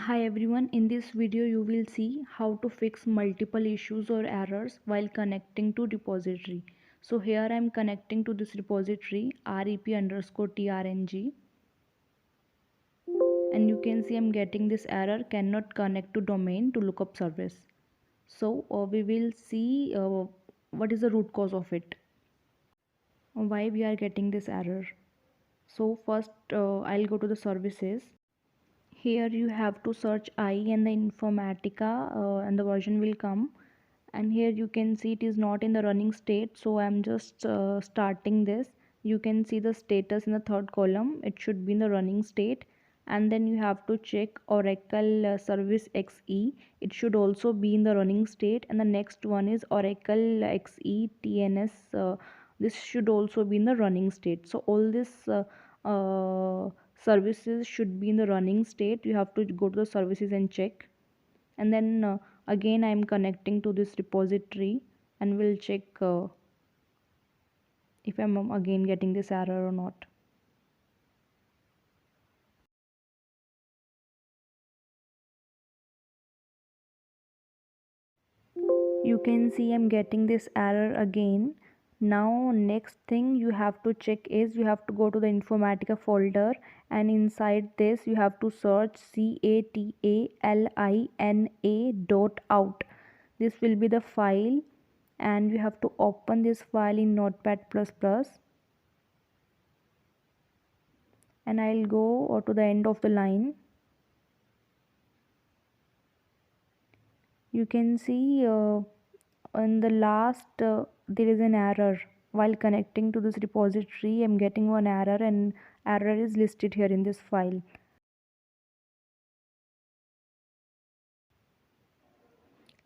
Hi everyone, in this video you will see how to fix multiple issues or errors while connecting to repository. So here I am connecting to this repository rep_trng, and you can see I am getting this error cannot connect to domain to lookup service. So we will see what is the root cause of it, why we are getting this error. So first I'll go to the services. Here you have to search I and the Informatica and the version will come, and here you can see it is not in the running state, so I'm just starting this. You can see the status in the third column, it should be in the running state. And then you have to check Oracle Service XE, it should also be in the running state. And the next one is Oracle XE TNS, this should also be in the running state. So all this services should be in the running state. You have to go to the services and check. And then again I am connecting to this repository and we'll check if I'm again getting this error or not. You can see I'm getting this error again. Now next thing you have to check is you have to go to the Informatica folder, and inside this you have to search catalina.out. This will be the file, and you have to open this file in Notepad++. And I'll go to the end of the line. You can see in the last there is an error. While connecting to this repository I'm getting one error, and error is listed here in this file.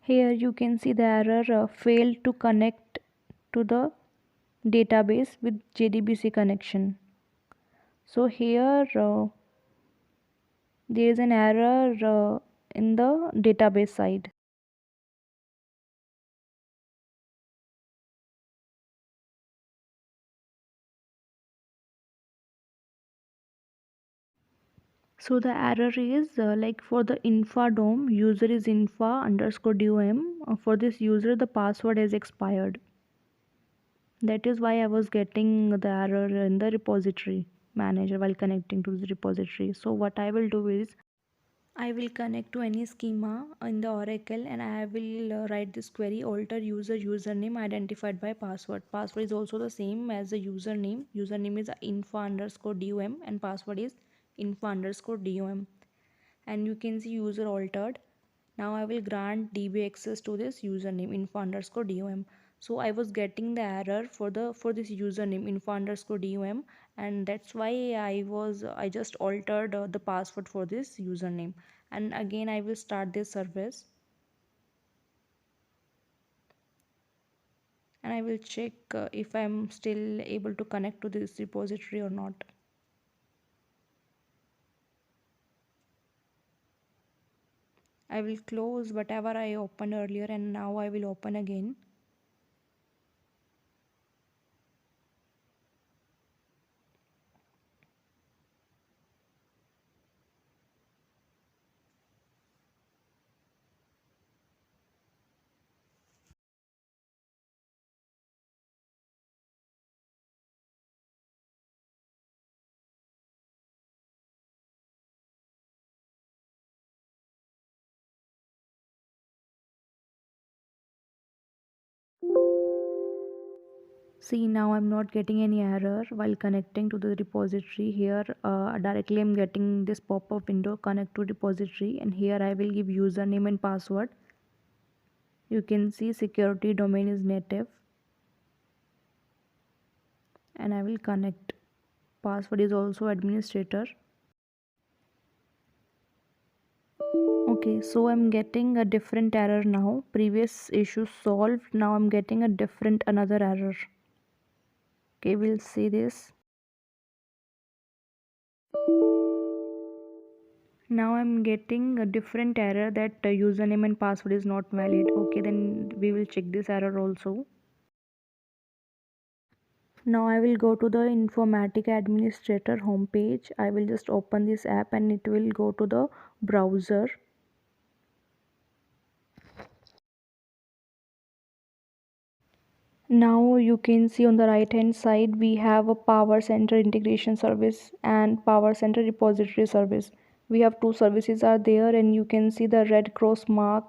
Here you can see the error failed to connect to the database with JDBC connection. So here there is an error in the database side. So the error is like for the infa dom, user is infa_dom. For this user the password has expired. That is why I was getting the error in the repository manager while connecting to the repository. So what I will do is I will connect to any schema in the Oracle, and I will write this query: alter user username identified by password. Password is also the same as the username. Username is info_dom and password is info_dom. And you can see user altered. Now I will grant DB access to this username info_dom. So I was getting the error for this username info_dom, and that's why I just altered the password for this username. And again I will start this service, and I will check if I'm still able to connect to this repository or not. I will close whatever I opened earlier, and now I will open again. See, now I'm not getting any error while connecting to the repository. Here directly I'm getting this pop-up window, connect to repository, and here I will give username and password. You can see security domain is native, and I will connect. Password is also administrator. Okay, so I'm getting a different error now. Previous issue solved, now I'm getting a different another error. Okay, we'll see this. Now I'm getting a different error that username and password is not valid. Okay, then we will check this error also. Now I will go to the Informatica Administrator homepage. I will just open this app and it will go to the browser. Now you can see on the right hand side we have a Power Center integration service and Power Center repository service. We have two services are there, and you can see the red cross mark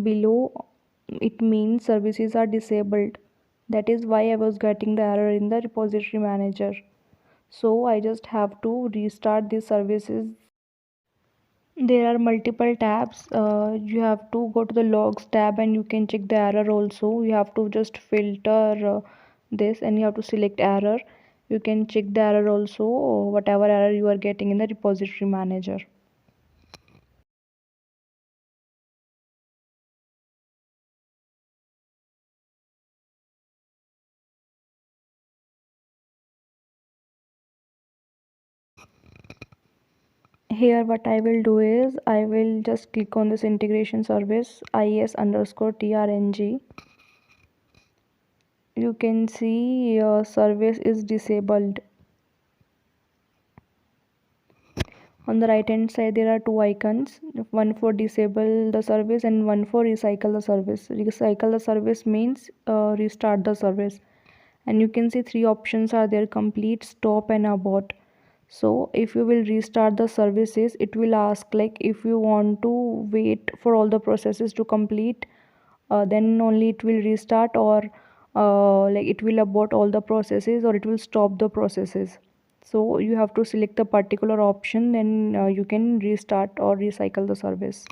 below. It means services are disabled. That is why I was getting the error in the repository manager. So I just have to restart these services. There are multiple tabs. You have to go to the logs tab and you can check the error also. You have to just filter this and you have to select error. You can check the error also, or whatever error you are getting in the repository manager. Here what I will do is I will just click on this integration service is underscore trng. You can see your service is disabled. On the right hand side there are two icons, one for disable the service and one for recycle the service. Recycle the service means restart the service, and you can see three options are there: complete, stop and abort. So if you will restart the services, it will ask like if you want to wait for all the processes to complete, then only it will restart, or like it will abort all the processes, or it will stop the processes. So you have to select a particular option, then you can restart or recycle the service.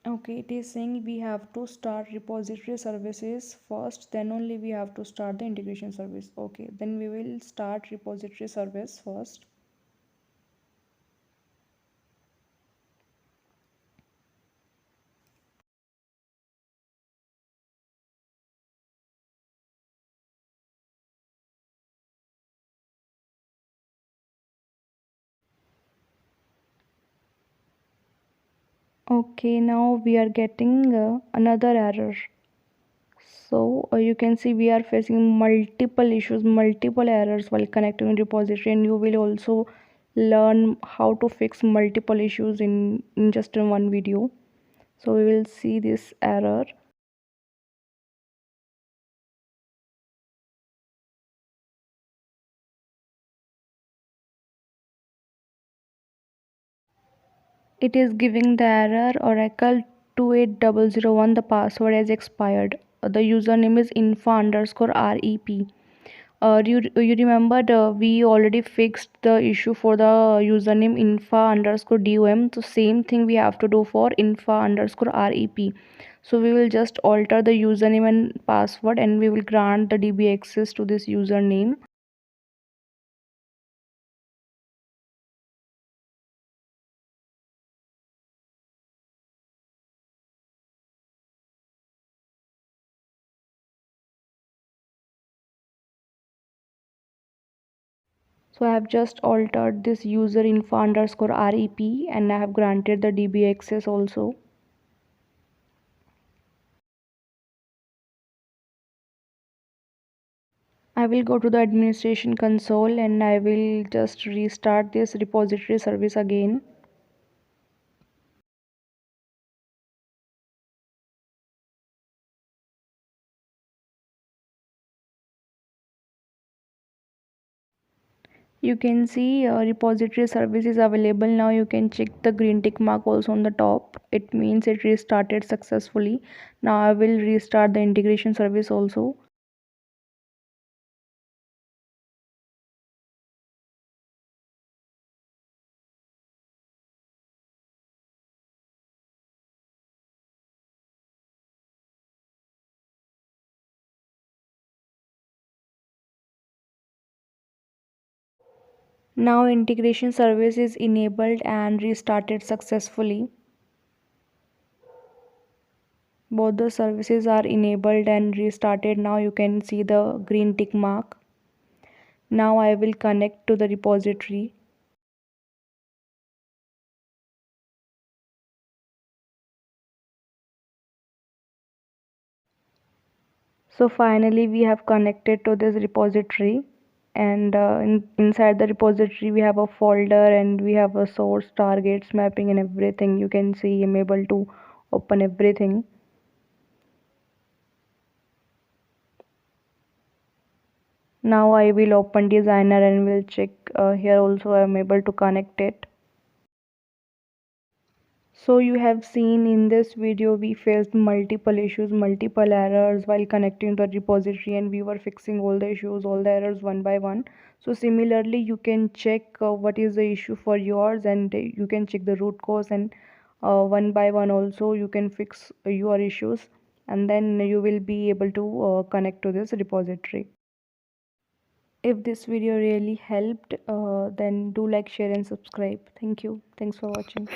Okay, it is saying we have to start repository services first, then only we have to start the integration service. Okay, then we will start repository service first. Okay, now we are getting another error. So you can see we are facing multiple issues, multiple errors while connecting repository, and you will also learn how to fix multiple issues in just in one video. So we will see this error. It is giving the error Oracle 28001, the password has expired. The username is info underscore rep. You remembered we already fixed the issue for the username info underscore dom. So same thing we have to do for info underscore rep. So we will just alter the username and password, and we will grant the db access to this username. So I have just altered this user info underscore rep, and I have granted the db access also. I will go to the administration console and I will just restart this repository service again. You can see repository service is available now. You can check the green tick mark also on the top. It means it restarted successfully. Now I will restart the integration service also. Now integration service is enabled and restarted successfully. Both the services are enabled and restarted. Now you can see the green tick mark. Now I will connect to the repository. So finally we have connected to this repository, and inside the repository we have a folder and we have a source, targets, mapping and everything. You can see I'm able to open everything. Now I will open designer and will check here also I'm able to connect it. So you have seen in this video we faced multiple issues, multiple errors while connecting the repository, and we were fixing all the issues, all the errors one by one. So similarly you can check what is the issue for yours, and you can check the root cause, and one by one also you can fix your issues, and then you will be able to connect to this repository. If this video really helped, then do like, share and subscribe. Thank you. Thanks for watching.